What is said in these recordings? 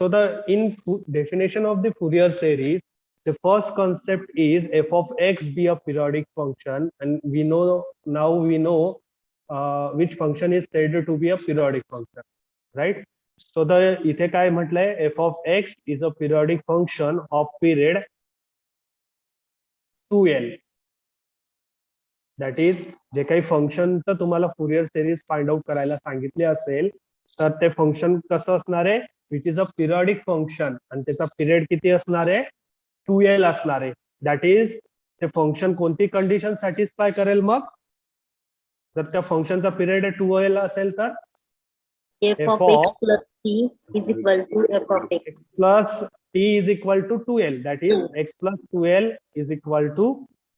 so definition of the Fourier series, the first concept is f of x be a periodic function, and we know which function is said to be a periodic function, right? So इथे काय म्हटलंय, f of x is a periodic function of period 2l. That is जे काही फंक्शनचं तुम्हाला Fourier series find out करायला सांगितले असेल तर ते फंक्शन कसं असणार आहे, which is a periodic function, आणि त्याचा पिरियड किती असणार आहे, 2l असणार आहे. दॅट इज ते फंक्शन कोणती कंडिशन सॅटिस्फाय करेल, मग जर त्या फंक्शनचा पिरियड 2l असेल तर f of x plus t is equal to f of x plus t is equal to 2l. That is x plus 2l is equal to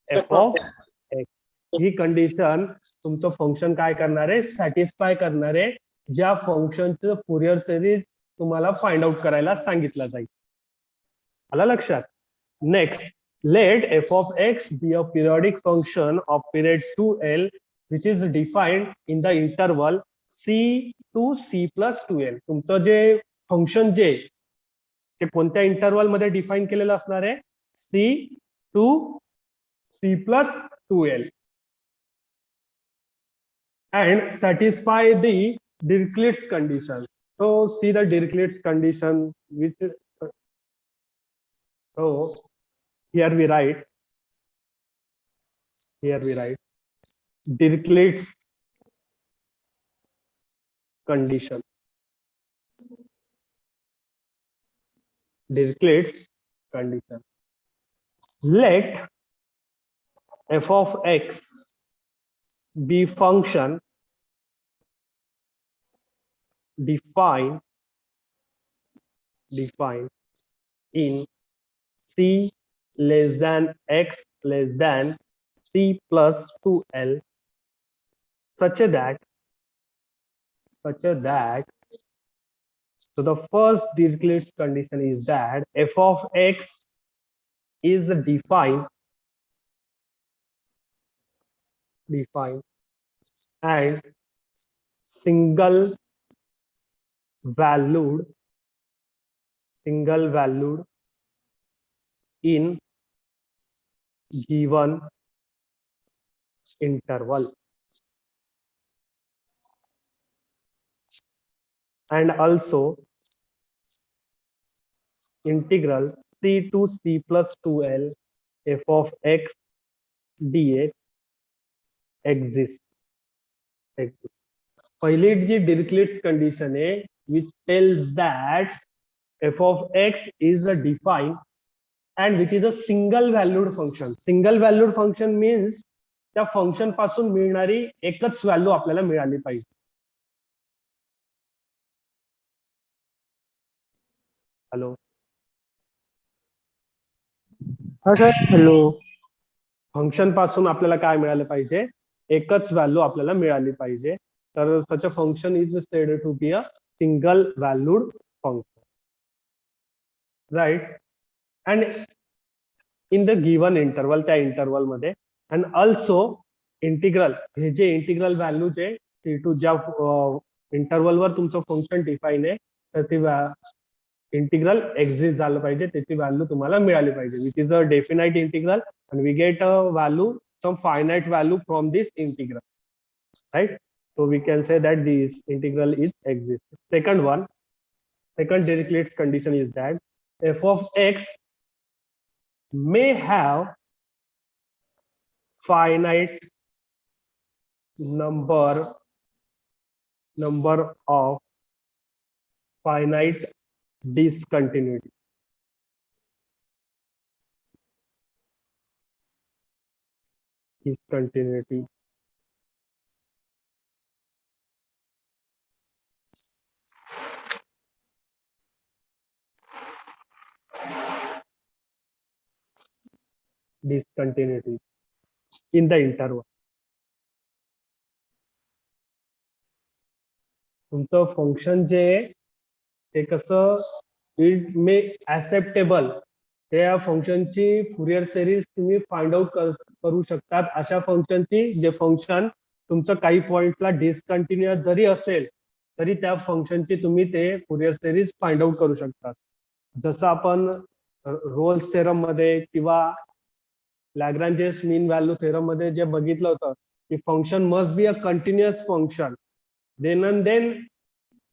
f of x. ही condition तुमचं function काय करणार आहे, satisfy करणार आहे, ज्या फंक्शनचं Fourier series तुम्हाला फाइंड आउट करायला सांगितलं जाईल. आला लक्षात? Next, let f of x be a periodic function of period 2l which is defined in the interval c to c plus 2l. तुमचं जे फंक्शन जे ते कोणत्या इंटरवल मध्ये डिफाइन केलेलं असणार आहे, c to c plus 2l, and satisfy the Dirichlet's condition. So see the Dirichlet's condition, which so here we write Dirichlet's condition. Dirichlet's condition. Let f of x be function defined in c less than x less than c plus 2l such that so the first Dirichlet's condition is that f of x is defined and single valued in given interval, and also integral c to c plus 2l f of x dx exists. पहिली जी Dirichlet's condition है, which tells that f of x is a defined and which is a single valued function. Single valued function means त्या function पासून मिळणारी एकच value आपल्याला मिळाली पाहिजे. Hello hello, function पासून आपल्याला काय मिळालं पाहिजे, एकच व्हॅल्यू आपल्याला मिळाली पाहिजे. तर such a function is said to be a single valued function, right, and in the given interval, त्या इंटरवल मध्ये, अँड ऑल्सो इंटिग्रल, हे जे इंटिग्रल व्हॅल्यू जे टी टू ज्या इंटरवलवर तुमचं फंक्शन डिफाईन आहे तर ती इंटिग्रल एक्झिस्ट झालं पाहिजे, त्याची व्हॅल्यू तुम्हाला मिळाली पाहिजे, which is a definite integral and we get a value, some finite value from this integral, right? So we can say that this integral is exist. Second Dirichlet's condition is that f of x may have finite number of finite discontinuity. Discontinuity. Discontinuity in the interval. तुमचं function जे ते कसं, it may acceptable, त्या फंक्शनची Fourier series तुम्ही find out करू शकतात अशा फंक्शनची जे फंक्शन तुमचं काही पॉइंटला डिस्कंटिन्युअस जरी असेल तरी त्या फंक्शनची तुम्ही ते फुरियर सिरीज फाइंड आउट करू शकता. जसं आपण रोल्स थेरम मध्ये किंवा लॅग्रांजेस मीन व्हॅल्यू थेरम मध्ये जे बघितलं होतं की function must be a continuous function, then and then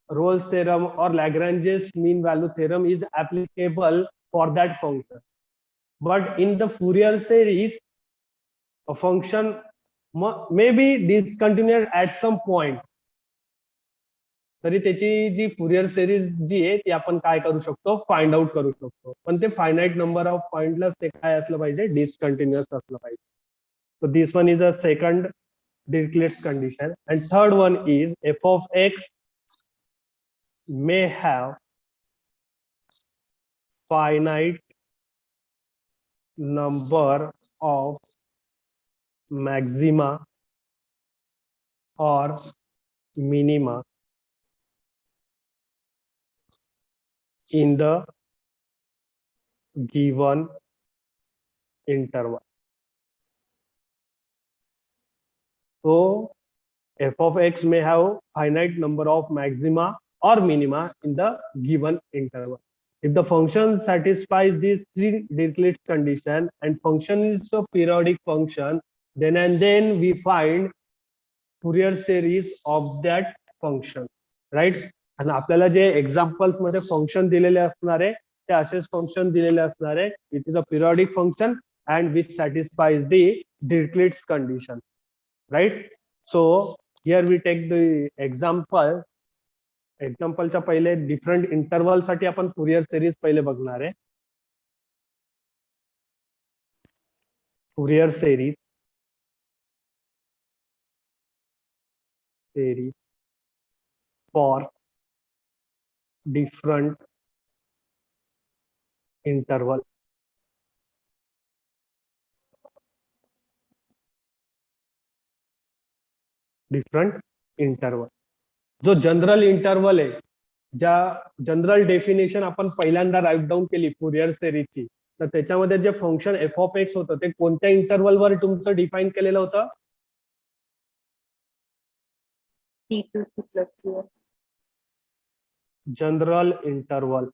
Rolle's theorem or Lagrange's mean value theorem is applicable for that function. But in the Fourier series, a function may be discontinuous at some point. तरी त्याची जी Fourier series जी आहे ती आपण काय करू शकतो, find out करू शकतो. पण ते फायनाइट नंबर ऑफ पॉइंटलाच ते काय असलं पाहिजे, डिसकंटिन्युअस असलं पाहिजे. So this one is a second Dirichlet's condition. And third one is f of x may have finite number of maxima or minima in the given interval. So f of x may have finite number of maxima or minima in the given interval. If the function satisfies these three Dirichlet's condition and function is a periodic function, then and then we find Fourier series of that function, right? आणि आपल्याला जे examples मध्ये function दिलेले असणार आहे ते असेच function दिलेले असणार आहे. It is a periodic function and which satisfies the Dirichlet's condition, right? So here we take the example. एक्झाम्पलच्या पहिले डिफरंट इंटरवल साठी आपण फुरियर सिरीज पहिले बघणार आहे. Fourier series for different interval. Different interval जो जनरल इंटरवल आहे, ज्या जनरल डेफिनेशन आपण पहिल्यांदा राईट डाऊन केली फुरियर सिरीजची, तर त्याच्यामध्ये जे फंक्शन एफ ऑफ एक्स होतं ते कोणत्या इंटरवल वर तुमचं डिफाईन केलेलं होतं? C to C plus 2. General interval.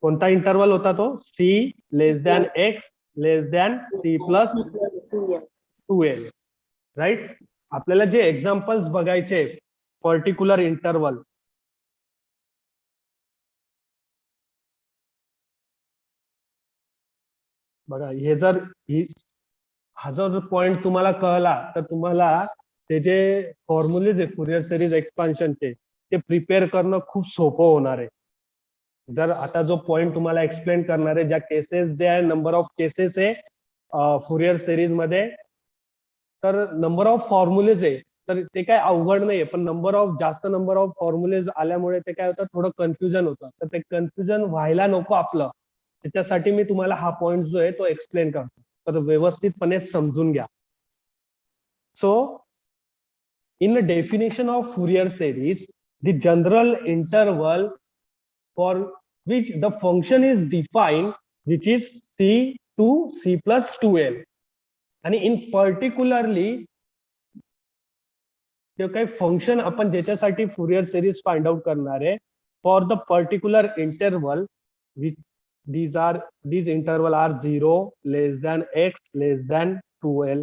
कोणता इंटरवल होता तो? C less than X less than C plus 2l, right? आपल्याला जे एक्झाम्पल्स बघायचे पर्टिक्युलर इंटरवल, बघा हे जर हा जर पॉइंट तुम्हाला कळला तर तुम्हाला ते जे फॉर्म्युलेज आहे फुरियर सिरीज एक्सपान्शनचे ते प्रिपेअर करणं खूप सोपं होणार आहे. जर आता जो पॉइंट तुम्हाला एक्सप्लेन करणार आहे, ज्या केसेस जे आहे, नंबर ऑफ केसेस आहे फुरियर सिरीज मध्ये, तर नंबर ऑफ फॉर्म्युलेज आहे, तर ते काय अवघड नाहीये, पण जास्त नंबर ऑफ फॉर्म्युलेज आल्यामुळे ते काय होतं, थोडं कन्फ्युजन होतं. तर ते कन्फ्युजन व्हायला नको आपलं, त्याच्यासाठी मी तुम्हाला हा पॉइंट जो आहे तो एक्सप्लेन करतो, तर व्यवस्थितपणे समजून घ्या. सो in the definition of Fourier series, the general interval for which the function is defined, which is c to c plus 2l, आणि in particularly ते काही फंक्शन आपण ज्याच्यासाठी फुरियर सिरीज फाइंड आउट करणार आहे, for the particular interval which these interval are 0 less than x less than 2l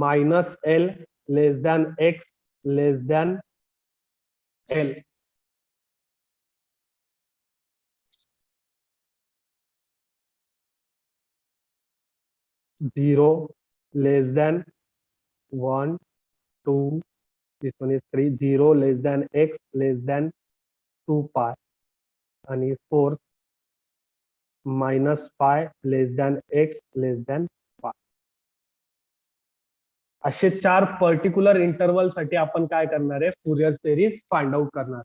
minus l less than x less than l. Zero less than 1, 2, this one is 3, 0 less than x less than 2 pi, and 4 minus pi less than x less than pi. असे 4 particular interval साठी आपण काय करणार आहे, Fourier series find out करणार.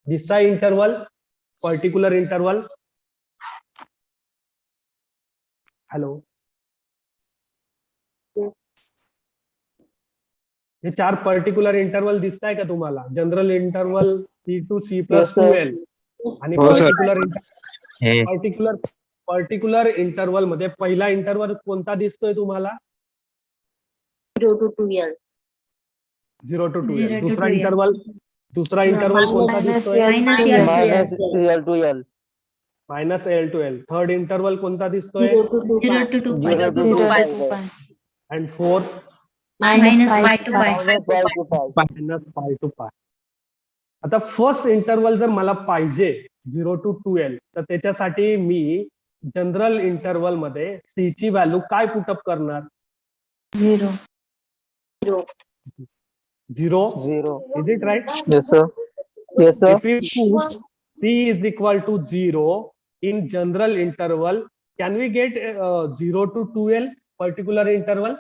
दिसता interval, particular interval? Hello, हे 4 particular interval दिसताय का तुम्हाला? General interval C to C plus 2l आणि पर्टिक्युलर इंटरवल मध्ये पहिला इंटरवल कोणता दिसतोय तुम्हाला? 0 to 2L. 0 to 2L. 0 to दुसरा 2L. इंटरवल minus कोणता दिसतोय? minus minus L. Minus L. L to L minus L to L. Third interval कोणता दिसतोय? 0 to 2 0 pi. to 2 pi. 0 to 2 pi and fourth Minus pi to pi. Minus pi to pi minus pi to pi. आता first interval जर मला पाहिजे 0 to 2L, तर त्याच्यासाठी मी general interval मध्ये C ची व्हॅल्यू काय पुटअप करणार? 0. 0. 0. 0 is it right? yes sir If we put C is equal to 0 in general interval, can we get 0 to 2L particular interval?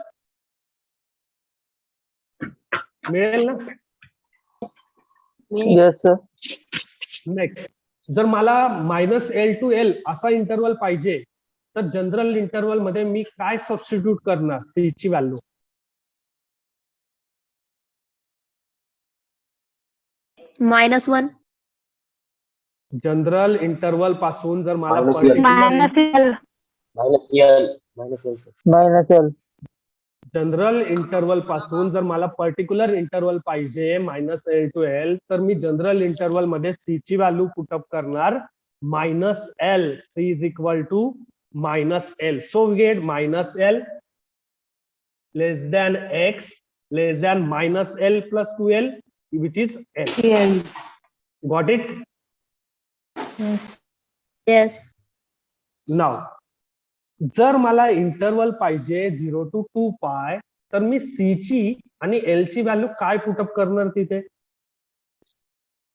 मिळेल ना? yes sir नेक्स्ट, जर मला मायनस एल टू एल असा interval पाहिजे, तर general interval मध्ये मी काय substitute करणार सी ची व्हॅल्यू? -1. जनरल इंटरवल पासून जर मला Minus minus L general interval पासून जर मला पर्टिक्युलर इंटरवल पाहिजे मायनस एल टू एल, तर मी जनरल इंटरवल मध्ये सी ची व्हॅल्यू पुटअप करणार minus L. C is equal to minus L. So we get minus L less than X less than minus L plus 2L which is L. L. Got it? Yes. Yes. Now जर मला interval पाहिजे 0 to 2 पाय, तर मी सी ची आणि L ची value काय put up करणार तिथे?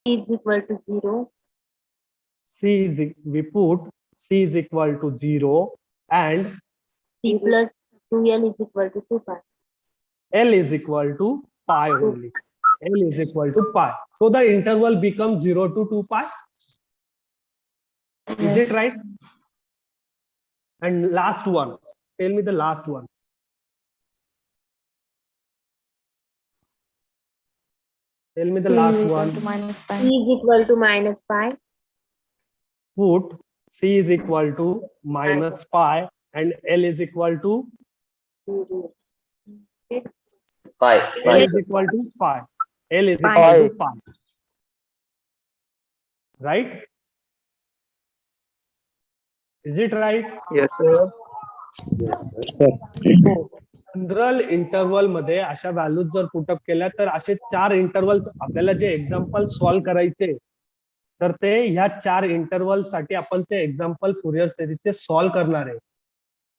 C is equal to 0. we put C is equal to 0 and C plus 2L is equal to 2 pi. L is equal to pi only. L is equal to pi. So the interval becomes 0 to 2 pi. Is it Yes. right? And last one. Tell me the last one. Tell me the C is last equal one. to minus pi. C is equal to -pi. Put C is equal to minus pi and L is equal to 0. L is equal to pi. L is Pi. equal to pi. Right? Is it right? yes sir general interval मध्ये अशा values जर put up केल्या, तर असे 4 interval आपल्याला जे example solve करायचे, तर ते ह्या 4 इंटरवल साठी आपण ते एक्झाम्पल फुरियर सिरीजचे सॉल्व्ह करणार आहे.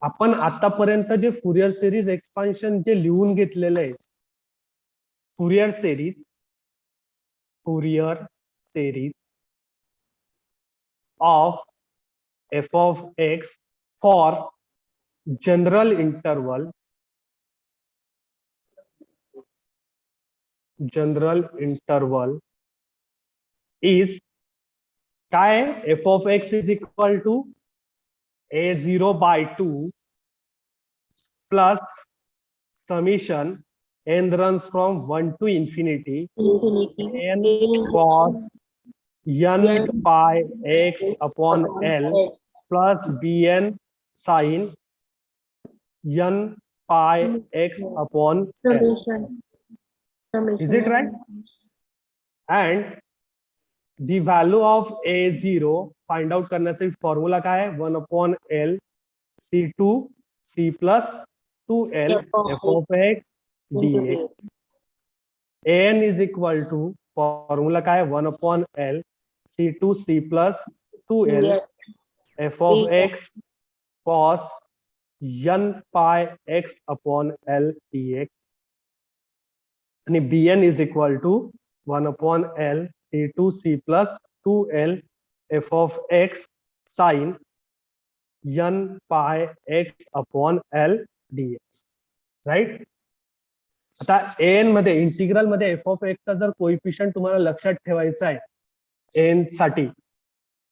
आपण आतापर्यंत जे फुरियर सिरीज एक्सपान्शन जे लिहून घेतलेलं आहे, Fourier series of f of x for general interval is काय? f of x is equal to a0 by 2 plus summation n runs from 1 to infinity Infinity. n cos n pi x upon L plus bn sin n pi x upon L. Summation. Is it right? And the value of a0 find out करण्यासाठी formula काय आहे? 1 upon L c2 c plus 2L f of x dx. an is equal to formula काय आहे? 1 upon L c2 c plus 2L f of x cos n pi x upon L dx. आणि bn is equal to 1 upon L c2 c plus 2L f of x sin n pi x upon L dx. Right? आता an मध्ये integral मध्ये f of x चा जर coefficient तुम्हाला लक्षात ठेवायचा आहे n साठी,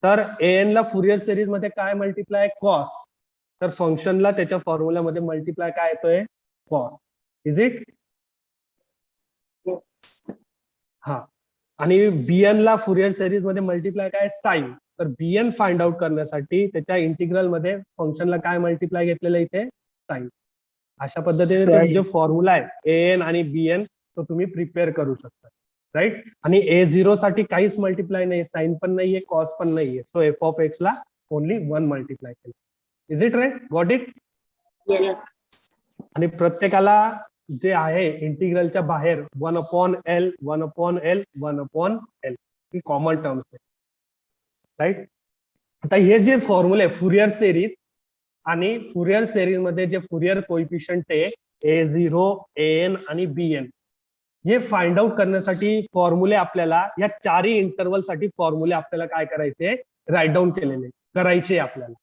तर an ला फुरियर सिरीज मध्ये काय मल्टिप्लाय? कॉस. तर फंक्शनला त्याच्या फॉर्म्युल्यामध्ये मल्टिप्लाय काय येतोय? कॉस. Is it? Yes. हा. आणि bn ला फुरियर सिरीज मध्ये मल्टिप्लाय काय? साइन. तर bn फाइंड आउट करण्यासाठी त्याच्या इंटिग्रल मध्ये फंक्शनला काय मल्टिप्लाय घेतलेलं इथे? साइन. अशा पद्धतीने तो जो फॉर्म्युला आहे एन आणि बीएन तो तुम्ही प्रिपेअर करू शकता, राईट. आणि A0 साठी काहीच मल्टिप्लाय नाही, साइन पण नाहीये, कॉस पण नाहीये. सो एफ ऑफ एक्स ला ओनली 1 मल्टिप्लाय केलं. Is it right? Got it? Yes. आणि प्रत्येकाला जे आहे इंटिग्रलच्या बाहेर 1/L 1/L 1/L ही कॉमन टर्म्स आहे, राईट. आता हे जे फॉर्म्युले फुरियर सिरीज आणि फुरियर सिरीज मध्ये जे फुरियर कोइफिशियंट आहे A0, AN आणि BN हे फाइंड आउट करण्यासाठी फॉर्म्युले आपल्याला या चारही इंटरवल साठी फॉर्म्युले आपल्याला काय करायचे, राईट डाऊन केलेले करायचे आपल्याला.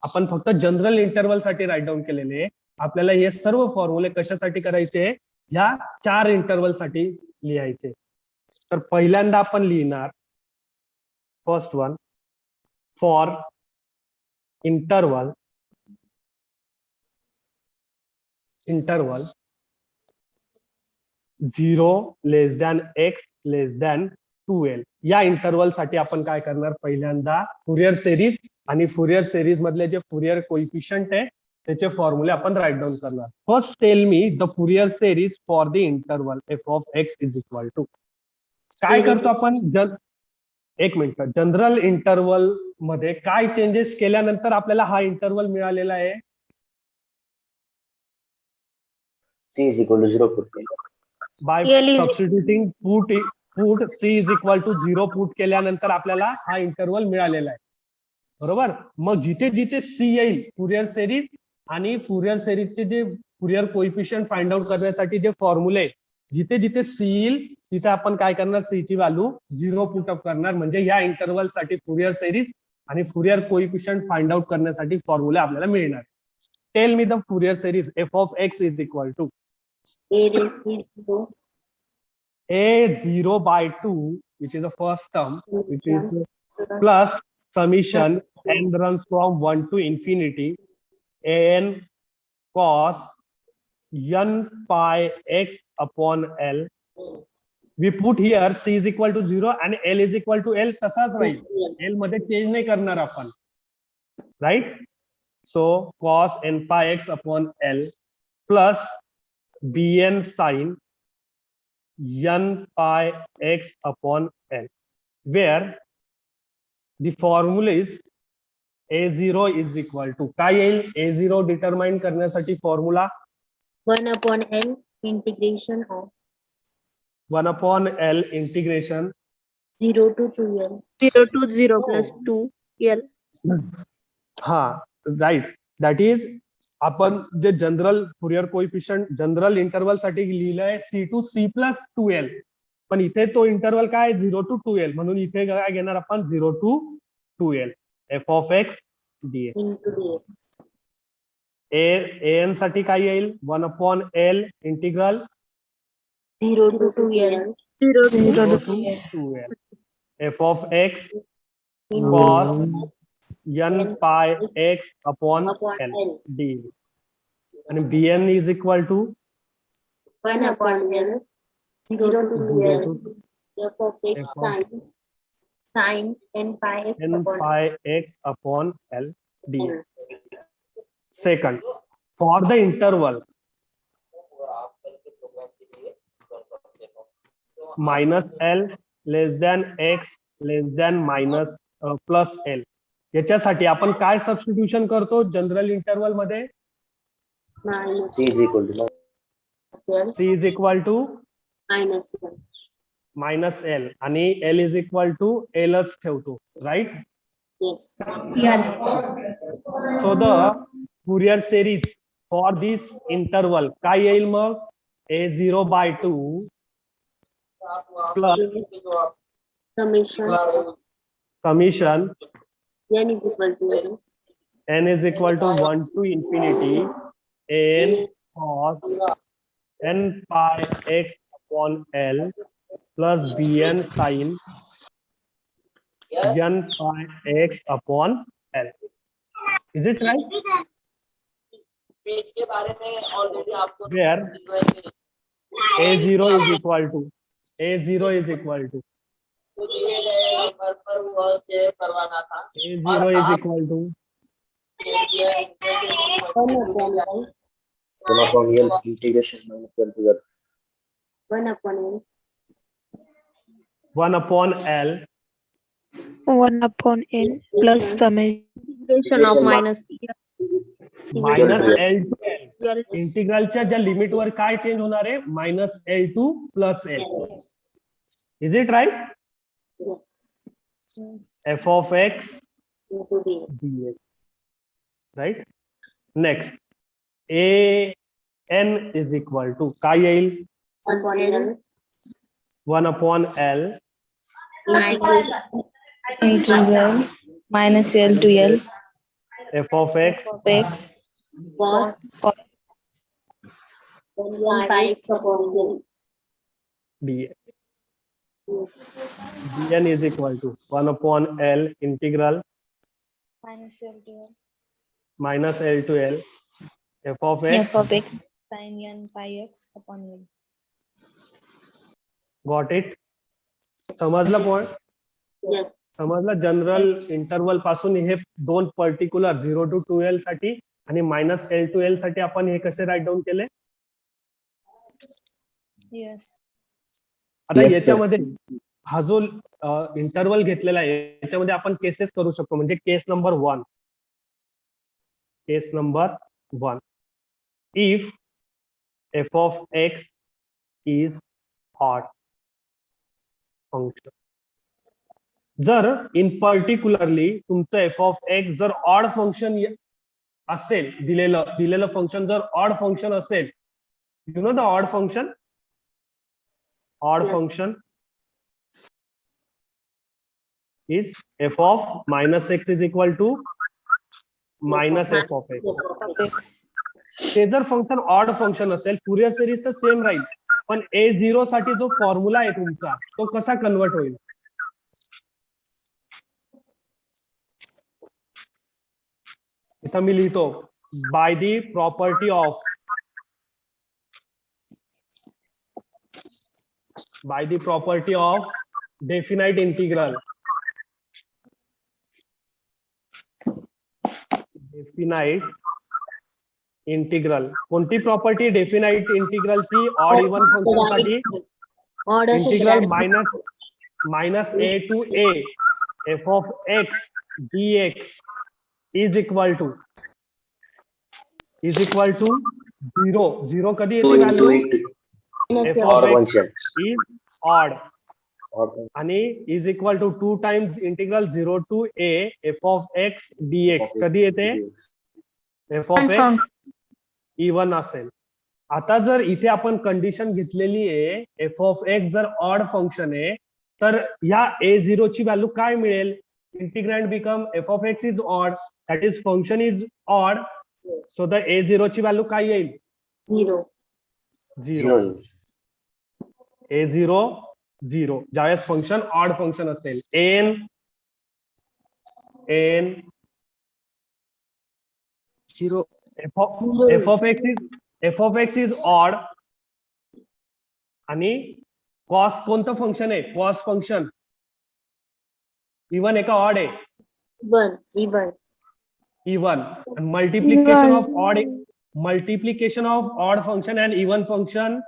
आपण फक्त जनरल इंटरवल साठी राईट डाऊन केलेले, आपल्याला हे सर्व फॉर्म्युले कशासाठी करायचे, ह्या 4 इंटरवल साठी लिहायचे. तर पहिल्यांदा आपण लिहिणार first one for interval 0 less than x less than 2l. या इंटरवल साठी आपण काय करणार, पहिल्यांदा फुरियर सिरीज आणि फुरियर सिरीज मधले जे फुरियर कोइफिशियंट आहे त्याचे फॉर्म्युले आपण राईट डाऊन करणार. First tell me the Fourier series for the interval F of X is equal to. काय करतो आपण, एक मिनिट, जनरल इंटरवल मध्ये काय चेंजेस केल्यानंतर आपल्याला हा इंटरवल मिळालेला आहे. C is equal to 0 put केलं. By substituting put C is equal to 0 put केल्यानंतर आपल्याला हा इंटरवल मिळालेला आहे, बरोबर. मग जिथे जिथे C येईल फुरियर सिरीज आणि फुरियर सिरीजचे जे फुरियर कोइफिशियंट फाइंड आउट करण्यासाठी जे फॉर्म्युले जिथे जिथे C येईल तिथे आपण काय करणार, C ची व्हॅल्यू 0 पुट अप करणार. म्हणजे या इंटरवल साठी फुरियर सिरीज आणि फुरियर कोइफिशियंट फाइंड आउट करण्यासाठी फॉर्म्युले आपल्याला मिळणार. Tell me the Fourier series F of X is equal to A0 by 2, which is the first term, which is plus summation n runs from 1 to infinity an cos n pi x upon L. We put here C is equal to 0 and L is equal to L. तसाच राहील, L मध्ये change नाही करणार आपण, right. So cos n pi x upon L plus bn sin n pi x upon L, where the formula is A0 is equal to काय येईल, A0 determine करण्यासाठी formula 1/L integration of 1/L integration 0 to 2L. 0 to 0 plus 2L. हा, right. That is आपण जे general Fourier coefficient general interval साठी लिहिलंय C to C plus 2L, पण इथे तो इंटरवल काय 0 to 2L, म्हणून इथे काय घेणार आपण 0 to 2L F of x dx. into dx. an साठी काय येईल 1/L integral 0 to 2L 0 to 2L F of x cos n pi x upon L dx. आणि bn is equal to 1/L 0 to 0 2L to f of x F of sin n pi x n upon pi x upon L dx. L. Second, for the interval minus L less than x less than minus plus L, याच्यासाठी आपण काय substitution करतो general interval मध्ये, minus C is equal to L C is equal to minus L. minus L आणि L is equal to L च ठेवतो, right. Yes. So the Fourier series for this interval काय येईल मग, A0 by 2 plus Summation summation n is equal to n is equal to 1 to infinity n cos n pi x upon L plus bn sin n pi x upon L. Is it right? Where A0 is equal to A0 is equal to A0 is equal to 1 upon L integration minus 1 to L. 1 upon L. 1 upon L 1 upon n plus summation Integration of minus minus L. L to L. L इंटिग्रलच्या ज्या limit वर काय change होणार आहे? Minus L to plus L. Is it right? Yes. F of X Into D. dx. राईट. Next A N is equal to काय येईल? 1 upon L. 1 upon L Integration. Integral minus L to L F of X of x Cos. cos 1 pi x upon L. dx. dn is equal to 1 upon L integral minus L to L minus L to L f of x. f of x sin n pi x upon L. Got it? समजलं point? Yes. समजलं. General interval पासून हे दोन particular 0 to 2L साठी आणि minus L to L साठी आपण हे कसे right down केले? Yes. आता Yes, sir. याच्यामध्ये हा जो इंटरवल घेतलेला आहे याच्यामध्ये आपण केसेस करू शकतो. म्हणजे case number 1. Case number 1. If F of X is odd function. जर इन पर्टिक्युलरली तुमचं एफ ऑफ एक्स जर ऑड फंक्शन असेल, दिलेलं फंक्शन जर ऑड फंक्शन असेल, you know the odd function? Odd Yes. Function is f of minus x is equal to minus f of x. Of x. ते जर function odd function असेल, Fourier series तर same राहील, पण a0 साठी जो formula आहे तुमचा तो कसा कन्वर्ट होईल? इथं मी लिहितो by the property of definite integral. Definite integral कोणती प्रॉपर्टी? डेफिनाइट इंटिग्रलची ऑड इवन फंक्शन साठी Odd असेल तर integral direct minus A to A F of X DX is equal to 0. कधी 2 येते into value? it minus F L. Of odd X function. Is odd Odd आणि is equal to 2 times integral 0 to A F of X DX. कधी येते? F of x even असेल. आता जर इथे आपण कंडिशन घेतलेली आहे एफ ऑफ एक्स जर ऑड फंक्शन आहे तर या a0 ची व्हॅल्यू काय मिळेल? Integrand become F of X is odd, that is function is odd, so the a0 ची व्हॅल्यू काय येईल? 0. 0. 0. a0 0 ज्यावेळेस फंक्शन ऑड फंक्शन असेल. N 0 F of X is odd आणि कॉस कोणतं फंक्शन आहे? कॉस फंक्शन इवन आहे का ऑड आहे? Even. Even. Multiplication of odd function and even function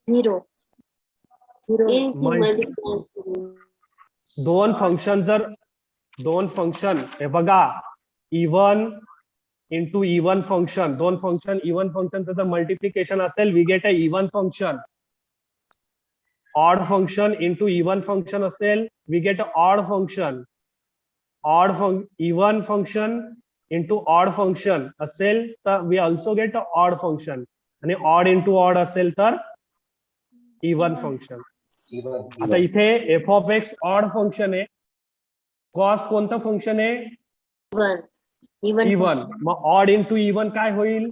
0. दोन फंक्शन हे बघा, इवन इंटू इवन फंक्शन, दोन फंक्शन इवन फंक्शनचं जर मल्टिप्लिकेशन असेल we get a even function. Odd function into even function असेल we get a odd function. Even function into odd function असेल तर we also get a odd function आणि odd into odd असेल तर even function. आता इथे F of X odd function आहे, cos कोणतं फंक्शन आहे? इवन. मग ऑड इंटू इवन काय होईल?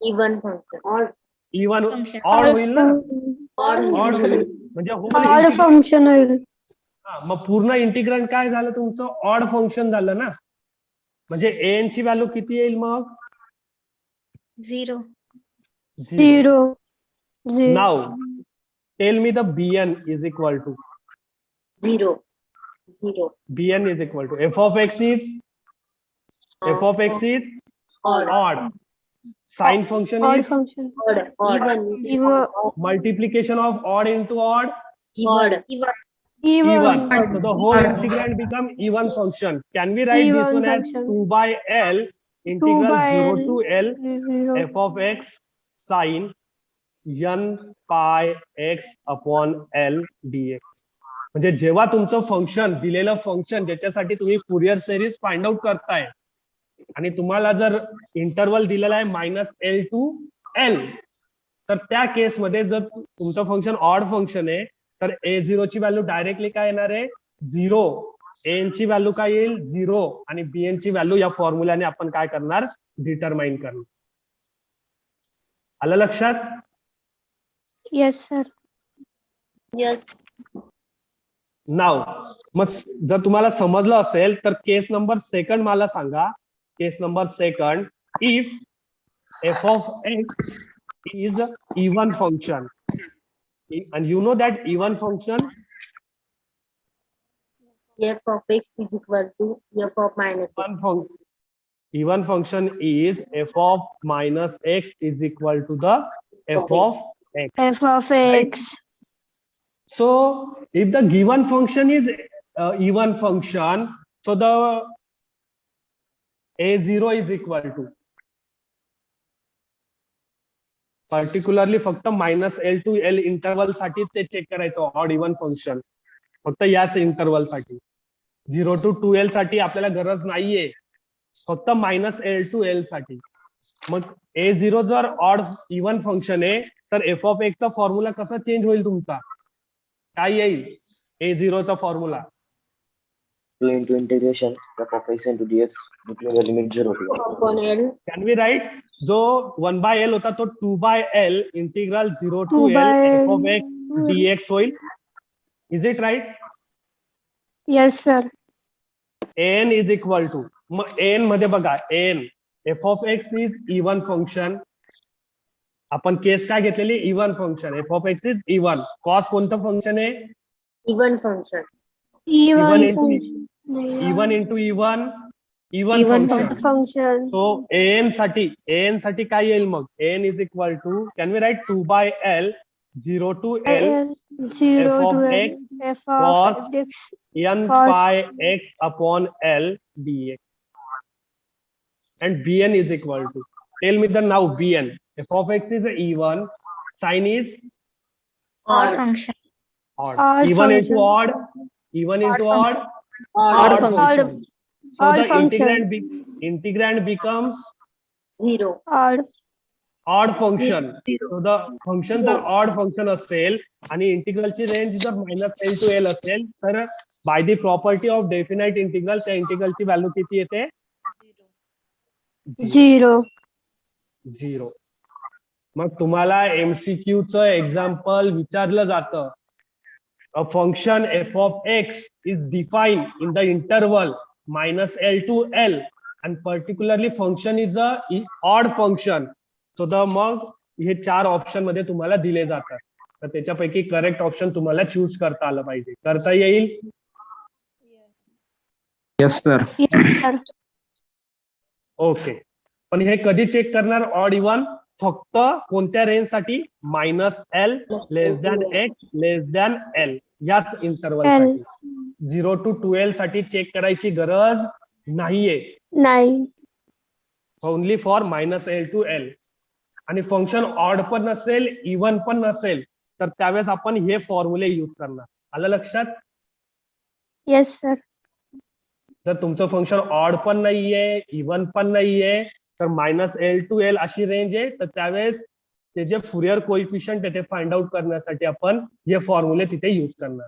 Even function. इवन ऑड होईल ना? ऑड होईल म्हणजे ऑड फंक्शन होईल. मग पूर्ण इंटिग्रंट काय झालं तुमचं? ऑड फंक्शन झालं ना. म्हणजे एन ची व्हॅल्यू किती येईल मग? 0. 0. Now tell me the bn is equal to 0. bn is equal to F of X is Odd. Odd. Sine function Odd इज function. Odd. Even. multiplication of odd into odd, Odd. even. Even. So the whole integrand become even function. Can we write this Even one as function. 2 by L 2 integral by 0 L. to L 0. f of x sin n pi x upon L dx. म्हणजे जेव्हा तुमचं function दिलेलं function ज्याच्यासाठी तुम्ही Fourier series find out करताय आणि तुम्हाला जर इंटरवल दिलेला आहे -L to L, तर त्या केसमध्ये जर तुमचं फंक्शन ऑड फंक्शन आहे तर a0 ची व्हॅल्यू डायरेक्टली काय येणार आहे 0, an ची व्हॅल्यू काय येईल 0 आणि bn ची व्हॅल्यू या फॉर्म्युल्याने आपण काय करणार डिटरमाइन करणार. आलं लक्षात? Yes, sir. Yes. नाव मग जर तुम्हाला समजलं असेल तर केस नंबर सेकंड मला सांगा. Case number second, if f of x is even function and you know that even function F of x is equal to f of minus x. even function is f of minus x is equal to the f of x. F of x. So if the given function is even function, so the a0 is equal to particularly फक्त -L to L interval साठी ते check करायचं odd even function, फक्त याच interval साठी. 0 to 2L साठी आपल्याला गरज नाहीये, फक्त -L to L साठी. मग a0 जर ऑड इवन फंक्शन आहे तर f of x चा फॉर्म्युला कसा चेंज होईल तुमचा? काय येईल a0 चा formula? 2 into integration f of x into dx between the limit 0 to 1. Upon L. Can we write? जो 1 by L होता तो 2 by L integral 0 to 2 L by f of x dx होईल. Is it right? Yes, sir. an is equal to, मग an मध्ये बघा n f of x is even function. आपण case काय घेतलेली even function, f of x is even. Cos कोणतं function आहे? Even function. Even into function. Even into even even Even function. Function. So an साठी काय येईल मग? an is equal to, can we write 2 by L 0 to L 0 f of to L. x F of cos x. n Cos. pi x upon L dx. And bn is equal to, tell me the now bn. F of x is even, sin is Odd. function. odd. Odd Even function. into odd, even into odd, Odd odd function. So Odd the function. integrand becomes Zero. Odd function. So the function जर odd function असेल आणि इंटिग्रलची range जर -L to L असेल तर by the property of definite integral त्या इंटिग्रलची value किती येते? 0. 0. मग तुम्हाला MCQ चं एक्झाम्पल विचारलं जातं. A function f of x is defined in the interval -L to L and particularly function is a odd function. So the मग हे 4 ऑप्शन मध्ये तुम्हाला दिले जातात. तर त्याच्यापैकी करेक्ट ऑप्शन तुम्हाला चूज करता आलं पाहिजे. करता येईल? Yes, sir. Yes, sir. Okay. पण हे कधी चेक करणार ऑड इवन? फक्त कोणत्या रेंज साठी? -L (x) (L) याच इंटरवल L. साठी. 0 to 2L साठी चेक करायची गरज नाहीये. नाही. Only for -L to L. आणि फंक्शन ऑड पण नसेल इवन पण नसेल तर त्यावेळेस आपण हे फॉर्म्युले यूज करणार. आलं लक्षात? Yes, sir. जर तुमचं फंक्शन ऑड पण नाहीये इवन पण नाहीये तर -L to L अशी रेंज आहे तर त्यावेळेस ते जे फुरियर कोइफिशियंट आहे ते फाइंड आउट करण्यासाठी आपण हे फॉर्म्युले तिथे यूज करणार.